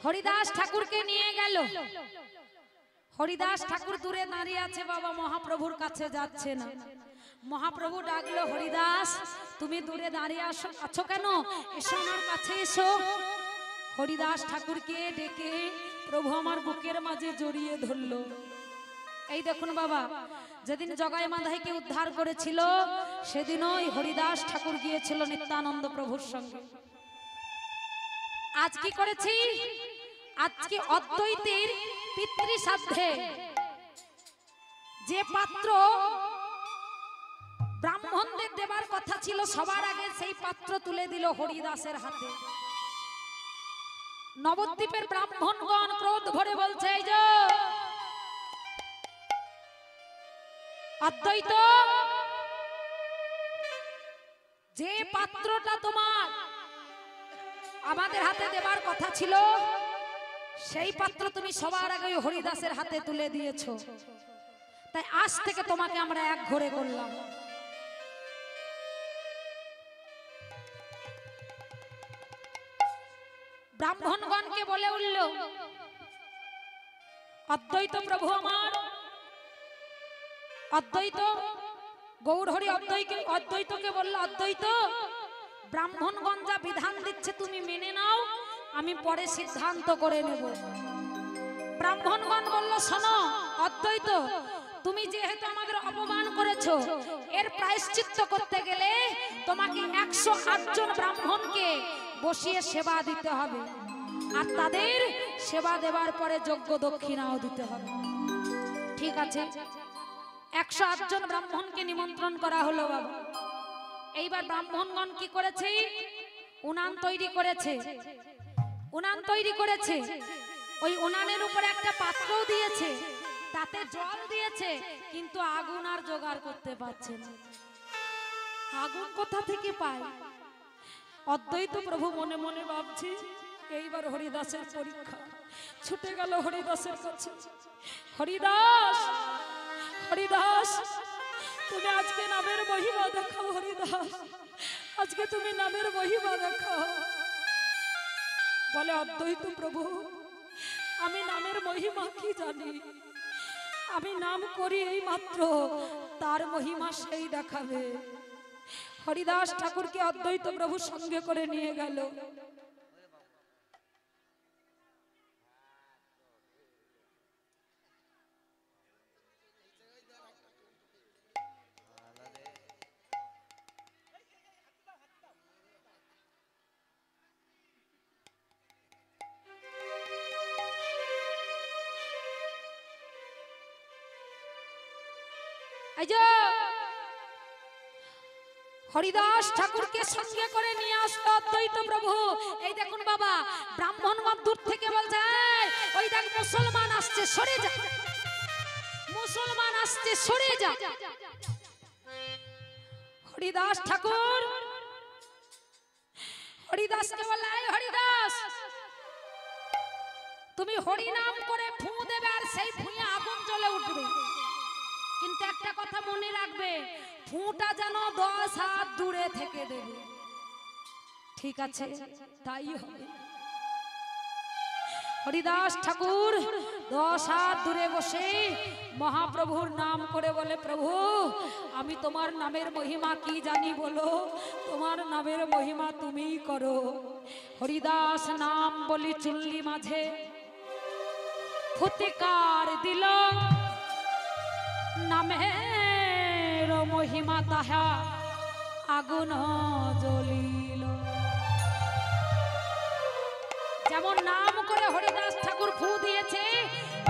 হরিদাস ঠাকুরকে নিয়ে গেল। হরিদাস ঠাকুর দূরে দাঁড়িয়ে আছে, বাবা মহাপ্রভুর কাছে যাচ্ছে না। মহাপ্রভু ডাকলো, হরিদাস তুমি দূরে দাঁড়িয়ে আছো কেন? এসো আমার কাছে এসো। হরিদাস ঠাকুরকে ডেকে প্রভু আমার বুকের মাঝে জড়িয়ে ধরলো। এই দেখুন বাবা, যেদিন জগাই মাধাইকে উদ্ধার করেছিল সেদিন ওই হরিদাস ঠাকুর গিয়েছিল নিত্যানন্দ প্রভুর সঙ্গে। আজ কি করেছি? আজকে অদ্বৈতের পিতৃশ্রাদ্ধে যে পাত্র ব্রাহ্মণদের দেবার কথা ছিল সবার আগে সেই পাত্র তুলে দিল হরিদাসের হাতে। নবদ্বীপের ব্রাহ্মণগণ ক্রোধ ভরে বলছে, এই যে অদ্বৈত, যে পাত্রটা তোমার আমাদের হাতে দেবার কথা ছিল সেই পাত্র তুমি সবার আগে হরিদাসের হাতে তুলে দিয়েছো, তাই আজ থেকে তোমাকে আমরা এক ঘরে করলাম। ব্রাহ্মণগণকে বলে উঠল, অদ্বৈত প্রভু আমার, অদ্বৈত গৌরহরি অদ্বৈতকে বলল, অদ্বৈত ব্রাহ্মণগণ যা বিধান দিচ্ছে তুমি মেনে নাও, আমি পরে সিদ্ধান্ত করে নেব। ব্রাহ্মণগণ বলল, শোনো অদ্বৈত, তুমি যেহেতু আমাদের অপমান করেছো, এর প্রায়শ্চিত্ত করতে গেলে তোমাকে 108 জন ব্রাহ্মণকে বসিয়ে সেবা দিতে হবে, আর তাদের সেবা দেওয়ার পরে যোগ্য দক্ষিণাও দিতে হবে। ঠিক আছে, 108 জন ব্রাহ্মণকে নিমন্ত্রণ করা হলো বাবা। এইবার ব্রাহ্মণগণ কি করেছে? উনান তৈরি করেছে। উনান তৈরি করেছে, ওই উনানের উপরে একটা পাত্রও দিয়েছে, তাতে জল দিয়েছে, কিন্তু আগুন আর জোগাড় করতে পারছে না। আগুন কোথা থেকে পায়? অদ্বৈত প্রভু মনে মনে ভাবছে, এইবার হরিদাসের পরীক্ষা। ছুটে গেল হরিদাসের কাছে, হরিদাস, হরিদাস তুমি আজকে নামের মহিমা দেখাও, হরিদাস আজকে তুমি নামের মহিমা দেখাও। বলে, অদ্বৈত প্রভু আমি নামের মহিমা কি জানি, আমি নাম করি এই মাত্র, তার মহিমা সেই দেখাবে। হরিদাস ঠাকুরকে অদ্বৈত প্রভু সঙ্গে করে নিয়ে গেল। হরিদাস ঠাকুরকে সঙ্গে করে নিয়ে আসলো অদ্বৈত প্রভু। এই দেখুন বাবা, ব্রাহ্মণগণ দূর থেকে বলছে, ওই দেখ মুসলমান আসছে, সরে যা, মুসলমান আসছে, সরে যা। হরিদাস ঠাকুর হরিদাসকে বলে, হরিদাস তুমি হরি নাম করে ফু দেবে, আর সেই ফুঁয়ে আগুন জ্বলে উঠবে, কিন্তু একটা কথা মনে রাখবে, ফুঁটা যেন 10 হাত দূরে থেকে দেবে। ঠিক আছে, তাই হবে। হরিদাস ঠাকুর 10 হাত দূরে বসে মহাপ্রভুর নাম করে বলে, প্রভু আমি তোমার নামের মহিমা কি জানি, বলো তোমার নামের মহিমা তুমিই করো। হরিদাস নাম বলি চুল্লি মাঝে ফুৎকার দিল, নামের মহিমা তাহা আগুন জ্বলিল। যেমন নাম করে হরিদাস ঠাকুর ফু দিয়েছে,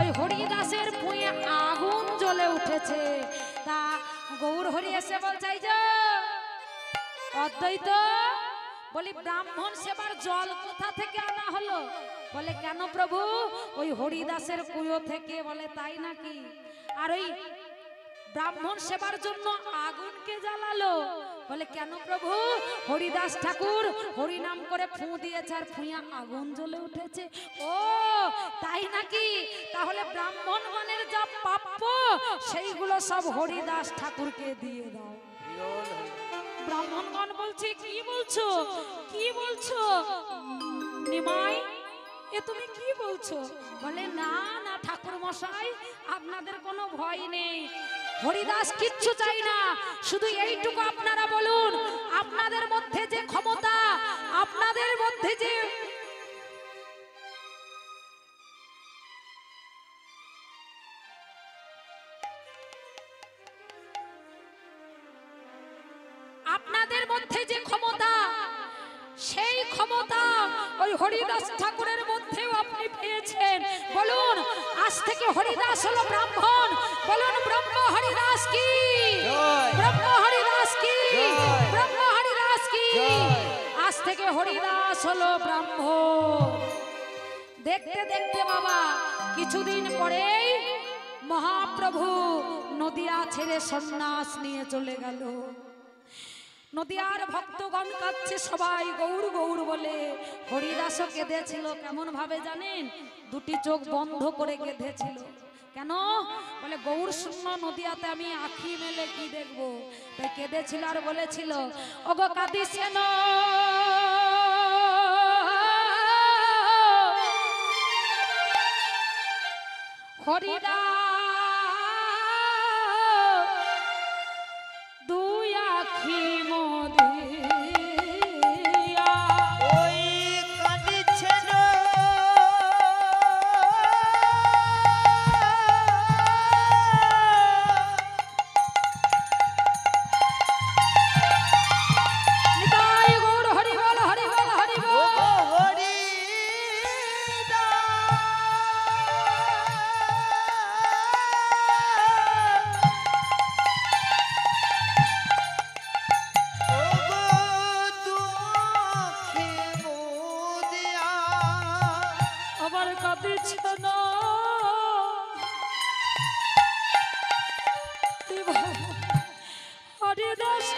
ওই হরিদাসের ফুঁয়ে আগুন জ্বলে উঠেছে। তা গৌর হরি এসে বলছে, যে অদ্বৈত, বলি ব্রাহ্মণ সেবার জল কোথা থেকে আনা হলো? বলে, কেন প্রভু? ওই হরিদাসের কুয়ো থেকে। বলে, তাই নাকি? আর ওই ব্রাহ্মণ সেবার জন্য আগুনকে জ্বালালো? বলে, কেন প্রভু? হরিদাস ঠাকুর হরি নাম করে ফু দিয়েছে, আর ফুঁয়া আগুন জ্বলে উঠেছে। ও তাই নাকি? তাহলে ব্রাহ্মণগণের যা প্রাপ্য সেইগুলো সব হরিদাস ঠাকুরকে দিয়ে দাও। ব্রাহ্মণগণ বলছে, কি বলছো, কি বলছো? নিমাই এ তুমি কি বলছো? বলে না না ঠাকুর মশাই, আপনাদের কোনো ভয় নেই, হরিদাস কিচ্ছু চাই না, শুধু এইটুকু আপনারা বলুন, আপনাদের মধ্যে যে ক্ষমতা, আপনাদের মধ্যে যে আপনাদের মধ্যে যে ক্ষমতা, সেই ক্ষমতা ওই হরিদাস ঠাকুরের মধ্যেও আপনি পেয়েছেন। বলুন আজ থেকে হরিদাস হলো ব্রাহ্মণ। বলুন ব্রহ্ম হরিদাস কি, ব্রহ্ম হরিদাস কি, ব্রহ্ম হরিদাস কি। আজ থেকে হরিদাস হলো ব্রাহ্মণ। দেখতে দেখতে বাবা কিছুদিন পরেই মহাপ্রভু নদিয়া ছেড়ে সন্ন্যাস নিয়ে চলে গেল। নদিয়ার ভক্তগণ কাঁদছে, সবাই গৌর গৌর বলে। হরিদাসও কেঁদেছিল। কেমন ভাবে জানেন? দুটি চোখ বন্ধ করে কেঁদেছিল। কেন? বলে গৌর শূন্য নদিয়াতে আমি আঁখি মেলে কি দেখবো, তাই কেঁদেছিল আর বলেছিল, ওগো কাঁদিস কেন হরিদাস, দুই আঁখি মদিয়া ওই কাঁদিছে না নিতাই গৌর হরি বল হরি বল হরি বল। আবার কাঁদিছে না হরিদাস,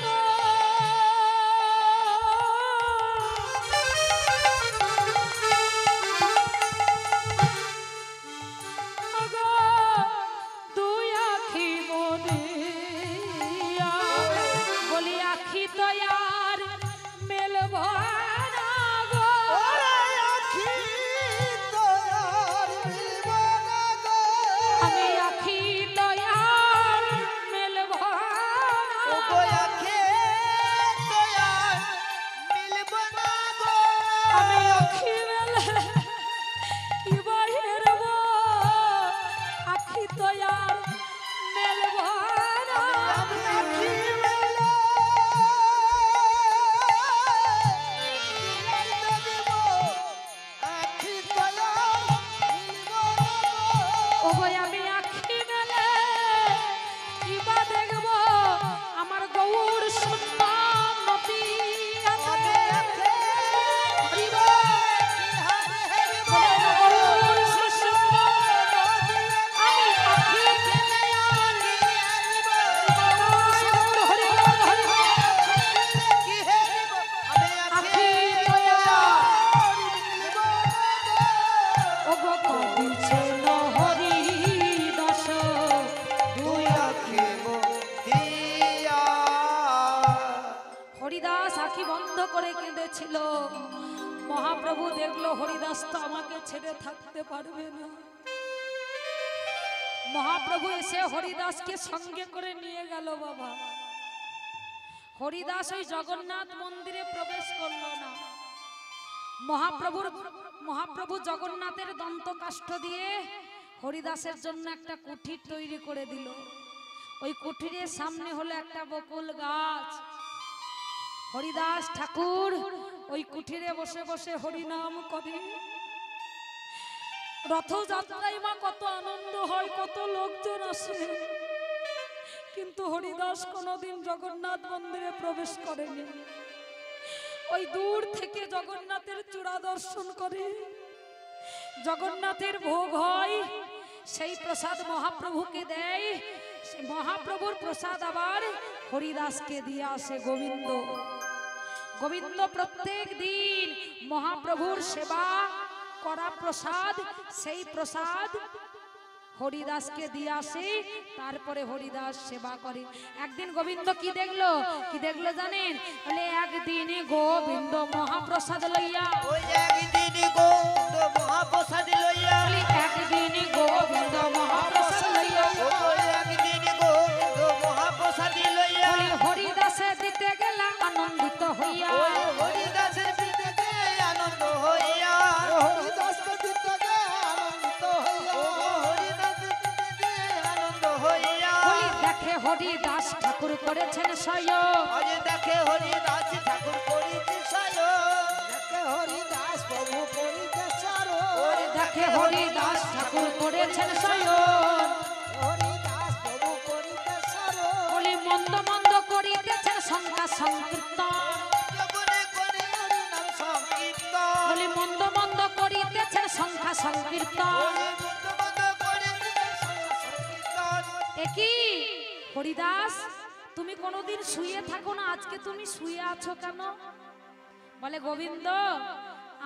দুই আঁখি মদিয়া, বলি আঁখি তো আর মেলব না গো, আমি আঁখি তো আর মেলব না। আমি আঁখি মেলে কি বাহিরব, আঁখি তো আর মেলব না। ওগো আমি আঁখি মেলে কি বা দেখব, আমার গৌর শূন্য নদিয়াতে। হরি বল। বলে গৌর শূন্য আমি আঁখি মেলে গৌর হরি বল হরি বল। আঁখি তোয়া ওগো কাঁদিছে না হরিদাস, দুই হরিদাস আঁখি বন্ধ করে কেঁদেছিল। মহাপ্রভু দেখলো হরিদাস তো আমাকে ছেড়ে থাকতে পারবে না। মহাপ্রভু এসে হরিদাসকে সঙ্গে করে নিয়ে গেল বাবা। হরিদাস ওই জগন্নাথ মন্দিরে প্রবেশ করলো না। মহাপ্রভু জগন্নাথের দন্ত কাষ্ঠ দিয়ে হরিদাসের জন্য একটা কুঠির তৈরি করে দিল। ওই কুঠিরের সামনে হলো একটা বকুল গাছ। হরিদাস ঠাকুর ওই কুঠিরে বসে বসে হরিনাম করে। রথযাত্রায় মা কত আনন্দ হয়, কত লোকজন আসে, কিন্তু হরিদাস কোনোদিন জগন্নাথ মন্দিরে প্রবেশ করেনি। ওই দূর থেকে জগন্নাথের চূড়া দর্শন করে। জগন্নাথের ভোগ হয়, সেই প্রসাদ মহাপ্রভুকে দেয়। সে মহাপ্রভুর প্রসাদ আবার হরিদাসকে দিয়ে আসে। গোবিন্দ গোবিন্দ প্রত্যেক দিন মহাপ্রভুর সেবা করা প্রসাদ, সেই প্রসাদ হরিদাসকে দিয়ে আসে, তারপরে হরিদাস সেবা করে। একদিন গোবিন্দ কি দেখলো, কি দেখলো জানেন? বলে একদিন গোবিন্দ মহাপ্রসাদ লইয়া, ওই একদিন গোবিন্দ মহাপ্রসাদ লইয়া, বলি একদিন গোবিন্দ মহাপ্রসাদ লইয়া, ওই একদিন গোবিন্দ মহাপ্রসাদ লইয়া, বলি হরিদাসে দিতে গেলা আনন্দিত হইয়া, ওই হরিদাসের দিতে আনন্দ হইয়া, হরিদাসকে দিতে গে আনন্দিত হইয়া, হরিদাসের দিতে আনন্দ হইয়া, বলি দেখে হরিদাস ঠাকুর করেছেন শয়ন, আজ দেখে হরিদাস ঠাকুর করিতে শয়ন, দেখে হরিদাস প্রভু করিতে সারো, দেখে হরিদাস ঠাকুর করেছেন শয়ন, হরিদাস প্রভু করিতে সারো, বলি মন্দ মন্দ করিতেছেন সংখ্যা সংকীর্তন, জগনে করে হরিনাম সংকীর্তন, বলি মন্দ মন্দ করিতেছেন সংখ্যা সংকীর্তন। বন্ধ করে সংকীর্তন। একই হরিদাস, তুমি কোনোদিন শুয়ে থাকো না, আজকে তুমি শুয়ে আছো কেন? বলে গোবিন্দ,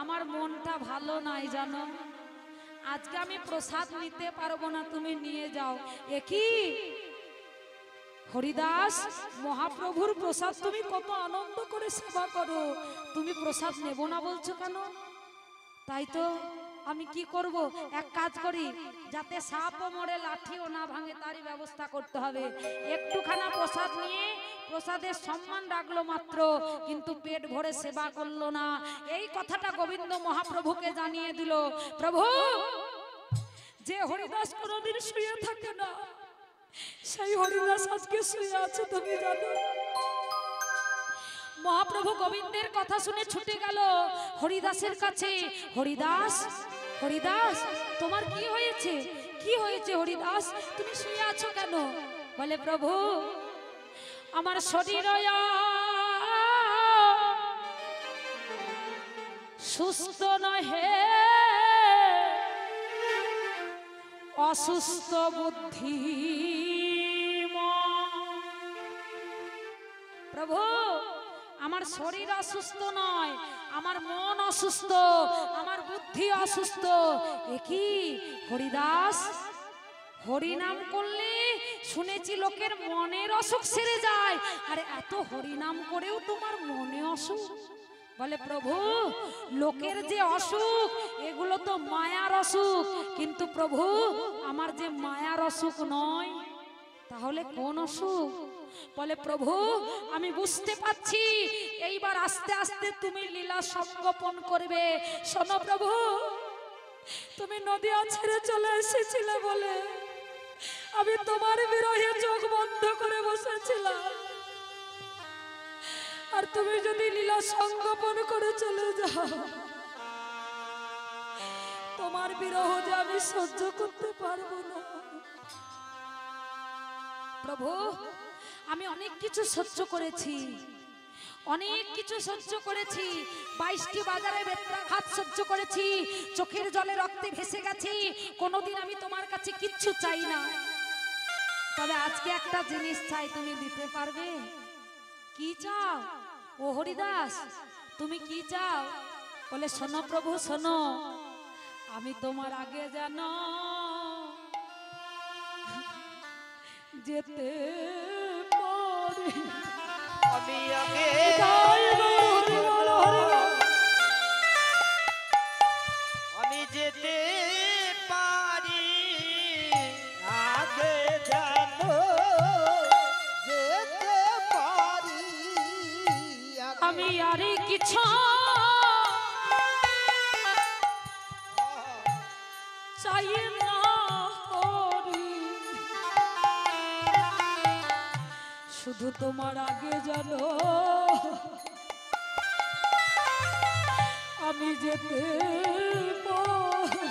আমার মনটা ভালো নাই জানো, আজকে আমি প্রসাদ নিতে পারবো না, তুমি নিয়ে যাও। একই হরিদাস, মহাপ্রভুর প্রসাদ তুমি কত আনন্দ করে সেবা করো, তুমি প্রসাদ নেব না বলছো কেন? তাই তো আমি কি করব, এক কাজ করি, যাতে সাপও মরে লাঠিও না ভাঙে তারই ব্যবস্থা করতে হবে। একটুখানা প্রসাদ নিয়ে প্রসাদের সম্মান রাখলো মাত্র, কিন্তু পেট ভরে সেবা করলো না। এই কথাটা গোবিন্দ মহাপ্রভুকে জানিয়ে দিল। প্রভু, যে হরিদাস কোনোদিন শুয়ে থাকে না, সেই হরিদাস আজকে শুয়ে আছে, তুমি জানো? মহাপ্রভু গোবিন্দের কথা শুনে ছুটে গেল হরিদাসের কাছে। হরিদাস, হরিদাস, তোমার কি হয়েছে? কি হয়েছে হরিদাস, তুমি শুয়ে আছো কেন? বলে প্রভু, আমার শরীর সুস্থ নহে, অসুস্থ বুদ্ধি। প্রভু, আমার শরীর অসুস্থ নয়, আমার মন অসুস্থ, আমার বুদ্ধি অসুস্থ। একই হরিদাস, হরিনাম করলে শুনেছি লোকের মনের অসুখ সেরে যায়, আর এত হরিনাম করেও তোমার মনে অসুখ? বলে প্রভু, লোকের যে অসুখ এগুলো তো মায়ার অসুখ, কিন্তু প্রভু আমার যে মায়ার অসুখ নয়, তাহলে কোন অসুখ? বলে প্রভু, আমি বুঝতে পারছি, এইবার আস্তে আস্তে তুমি লীলা সংগোপন করবে। শোনো প্রভু, তুমি নদিয়া ছেড়ে চলে এসেছিলে বলে আমি তোমার বিরহে চোখ বন্ধ করে বসেছিলাম, আর তুমি যদি লীলা সংগোপন করে চলে যাও, তোমার বিরহ যে আমি সহ্য করতে পারবো না। প্রভু, আমি অনেক কিছু সহ্য করেছি, অনেক কিছু সহ্য করেছি, 22টি বাজারে বেত্রাঘাত সহ্য করেছি, চোখের জলে রক্তে ভেসে গেছি, কোনোদিন আমি তোমার কাছে কিচ্ছু চাই না। তবে আজকে একটা জিনিস চাই, তুমি দিতে পারবে? কি চাও ও হরিদাস, তুমি কি চাও? বলে শোনো প্রভু, শোনো, আমি তোমার আগে জানো যেতে পারি, আমি আগে আমি যেতে পারি, আগে জানো যেতে পারি, আমি আর কিছু চাই না হরি, শুধু তোমার আগে জানো আমি যেতে পারি।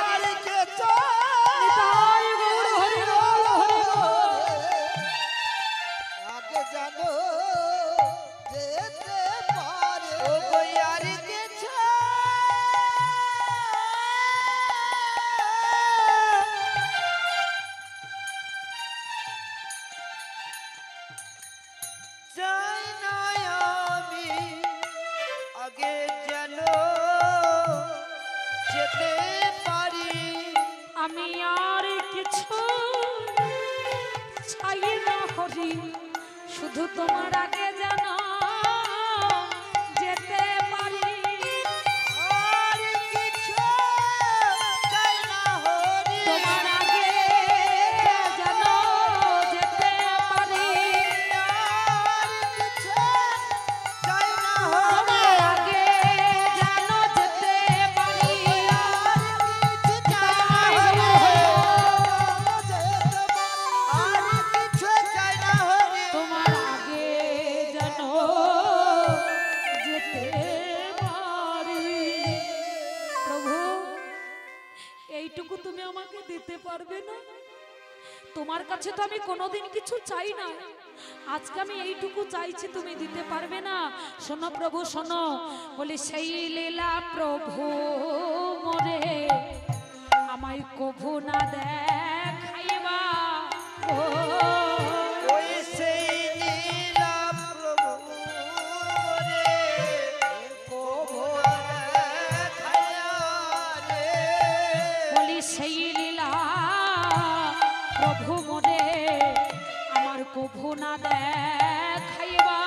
আর কে চায় নিতাই গৌর হরি বল, হরি বল। আগে জানো যেতে পারে, ও কই আর কে চাই না আমি আগে যেন যেতে পারি, আমি আর কিছু চাই না হরি, শুধু তোমার আগে যেন যেতে পারি। আর কিছু চাই না হরি, তোমার আগে যেন যেতে পারি। আর কিছু চাই না হরি, তোমার আগে যেন যেতে পারি। কিছু চাই না হরি, আর কিছু চাই না হরি। তোমার আগে যেন যেতে পারি। প্রভু, এইটুকু তুমি আমাকে দিতে পারবে না? তোমার কাছে তো আমি কোনোদিন কিছু চাই না, আজকে আমি এইটুকু চাইছি, তুমি দিতে পারবে না? শোনো প্রভু শোনো, বলি সেই লীলা প্রভু মোরে আমায় কভু না দেখাইবা ও। ওই সেই লীলা প্রভু রে, কভু দেখাইয়া রে। বলি সেই লীলা প্রভু মোরে আমার কভু না দেখাইবা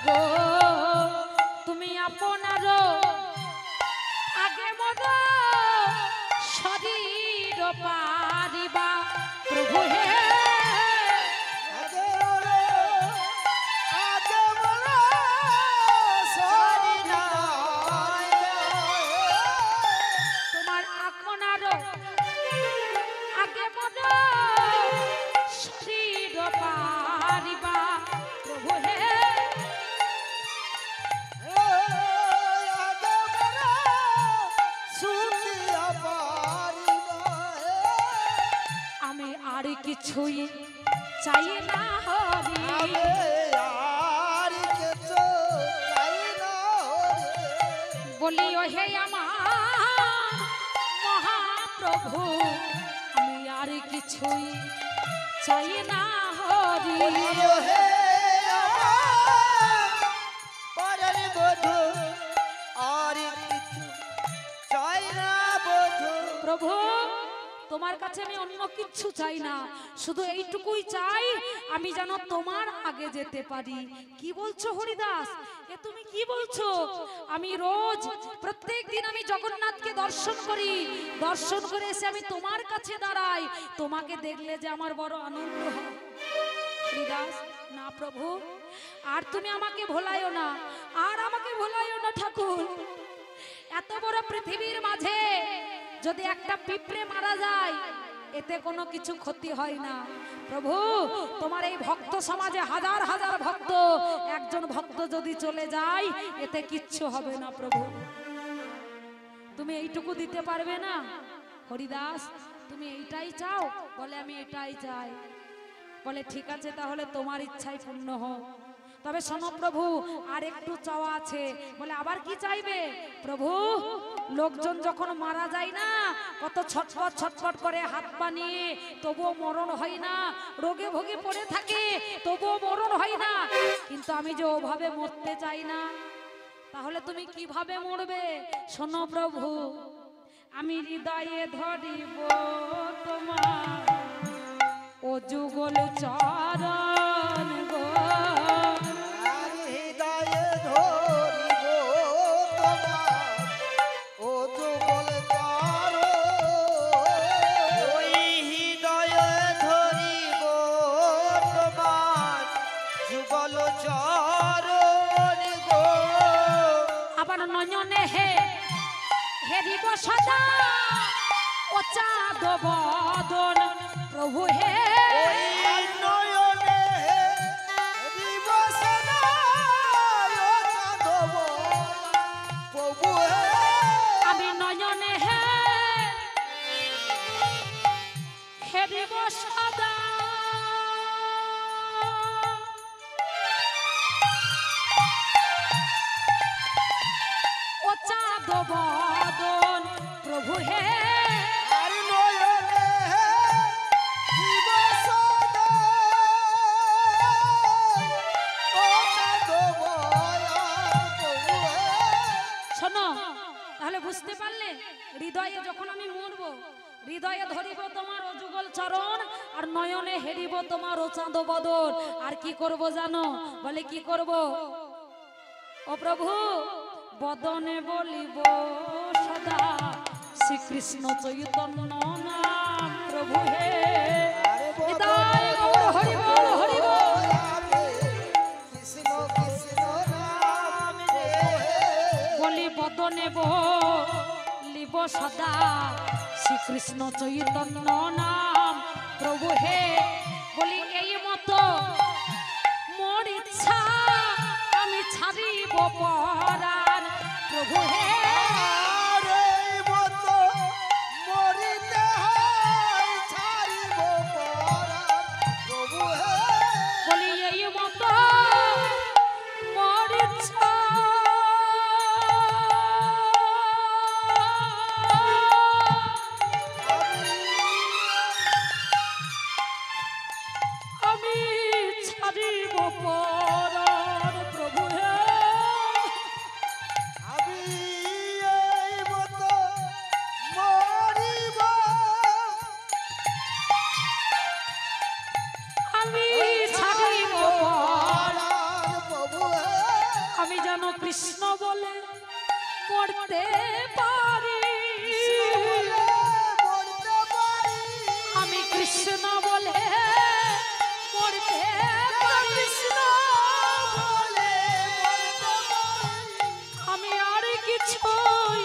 গো। তুমি আপনার আগে মন শরীর পারিবা প্রভু হে। আগে বলো, আগে বলো, সরি না। তোমার আপনার আগে মন শরীর পারিবা প্রভু হে। আগে বলো, শুনিয়া পারি না। আমি আর কিছুই চাই না হরি, আমি আর কিছু চাই না হরি। বলি ও হে আমার মহাপ্রভু, আমি আর কিছুই চাই না হরি। বলিও হে আমার পরের বধূ, আর কিছু চাই না বধূ। প্রভু, তোমার কাছে আমি অন্য কিচ্ছু চাই না, শুধু এইটুকুই চাই আমি যেন তোমার আগে যেতে পারি। কি বলছো হরিদাস, এ তুমি কি বলছো? আমি রোজ প্রত্যেক দিন আমি জগন্নাথকে দর্শন করি, দর্শন করে এসে আমি তোমার কাছে দাঁড়াই, তোমাকে দেখলে যে আমার বড় আনন্দ হয়। হরিদাস, না প্রভু, আর তুমি আমাকে ভোলাইও না, আর আমাকে ভোলাইও না ঠাকুর। এত বড় পৃথিবীর মাঝে যদি একটা পিঁপড়ে মারা যায় এতে কোনো কিছু ক্ষতি হয় না। প্রভু, তোমার এই ভক্ত সমাজে হাজার হাজার ভক্ত, একজন ভক্ত যদি চলে যায় এতে কিচ্ছু হবে না। প্রভু, তুমি এইটুকু দিতে পারবে না? হরিদাস, তুমি এইটাই চাও? বলে আমি এটাই চাই। বলে ঠিক আছে, তাহলে তোমার ইচ্ছাই পূর্ণ হোক। তবে শোনো প্রভু, আর একটু চাওয়া আছে। বলে আবার কি চাইবে? প্রভু, লোকজন যখন মারা যায় না, কত ছটফট ছটফট করে হাত পা নিয়ে, তবুও মরণ হয় না, রোগে ভোগে পড়ে থাকে তবুও মরণ হয় না, কিন্তু আমি যে ওভাবে মরতে চাই না। তাহলে তুমি কিভাবে মরবে? শোনো প্রভু, আমি হৃদয়ে ধরিব তোমার ও যুগল চরণ গো। আর হৃদয়ে ধরিব তোমার ও যুগল চরণ। ওই হৃদয়ে ধরিব তোমার যুগল চরণ গো। আবার নয়নে হে হেরিব সদা ও চাঁদ বদন প্রভু হে। ওই নয়নে হরিব সদা ও চাঁদ বদন প্রভু হে। আমি নয়নে হে হেরিব সদা ও চাঁদ বদন প্রভু হে। আর নয়নে হরিব সদা ও চাঁদ বদন প্রভু হে। শোনো, তাহলে বুঝতে পারলে, হৃদয়ে যখন আমি মরবো হৃদয়ে ধরিব তোমার অযুগল চরণ, আর নয়নে হেরিব তোমার ও চাঁদ বদন। আর কি করব জানো? বলে কি করব? ও প্রভু, বদনে বলিব সদা শ্রীকৃষ্ণ চৈতন্য নাম। প্রভু হে নিতাই গৌর হরি বল, হরি বল। কৃষ্ণ কৃষ্ণ নাম রে। বলি বদনে বলিব সদা শ্রীকৃষ্ণ চৈতন্য নাম। প্রভু হে, বলি এই মতো মোর ইচ্ছা আমি ছাড়িব পরাণ। প্রভু হে, আর এই মতো মরিতে হয় ছাড়িব পরাণ। প্রভু হে, বলি এই মতো মোর ইচ্ছা আমি ছাড়িব পরাণ। প্রভু হে, আমি এই মতো মরিব। আমি ছাড়িব পরাণ। পরাণ। প্রভু হে, আমি যেন কৃষ্ণ বলে মরতে পারি। মরতে পারি। আমি কৃষ্ণ বলে মরতে পারি। কৃষ্ণ বলে মরতে পারি। আমি আর কিছুই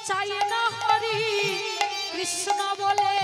চাই না হরি, কৃষ্ণ বলে